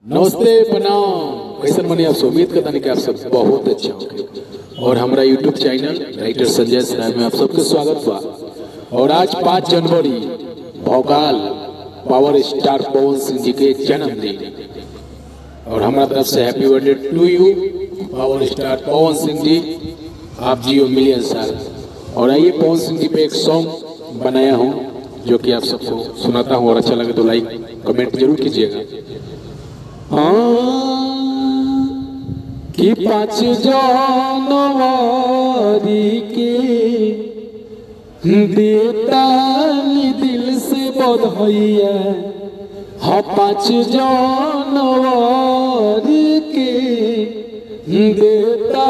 नमस्ते प्रणाम। कैसे मनी आप उम्मीद करता नहीं कि आप सब बहुत अच्छा होंगे और हमारा यूट्यूब चैनल राइटर संजय सराय में आप सबका स्वागत हुआ। और आज 5 जनवरी भोकाल पावर स्टार पवन सिंह जी के जन्मदिन और हमारा तरफ से happy birthday to you power star Pawan Singh ji. आप जियो मिलियन साल। और आइए पवन सिंह जी पे एक सॉन्ग बनाया हूँ जो कि आप सबको सुनाता हूँ और अच्छा लगे तो लाइक कमेंट जरूर कीजिएगा। कि 5 जनवरी के देता दिल से बधाइया। हाँ 5 जनवरी के देता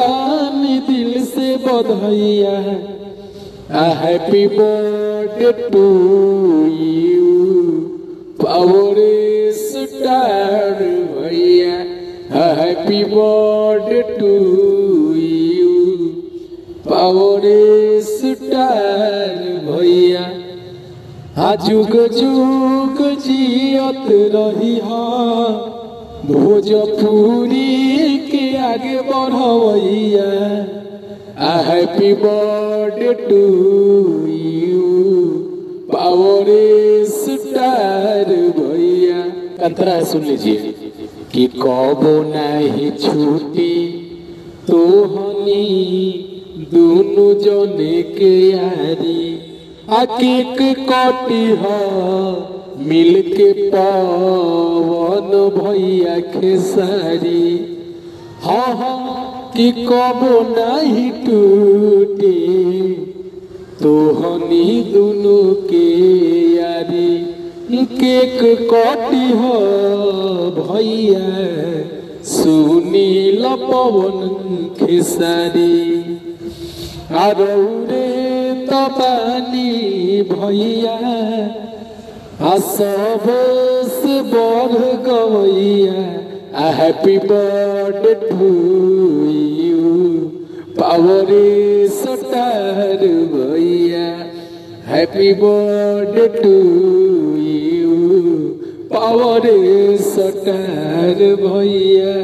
दिल से बधाइया। Happy birthday to you power star भैया। Happy birthday to you power star भैया। जुग जुग जियत रही भोजपुरी के आगे बढ़वैया। Happy birthday to you power star भैया। अंतरा है सुन लीजिए कि कबो नहीं छूटी तो हनी दोनों जने के यारी। केक कटी हो मिल के पवन भैया खेसारी। हाँ हाँ कि कबो नहीं टूटी तो हनी दोनों के यारी। केक कटी हो भैया सुनील पवन खेसारी। रे तबानी भैया सबसे बढ़ गवैया। Happy birthday to you power star भैया। Happy birthday to you power star भैया।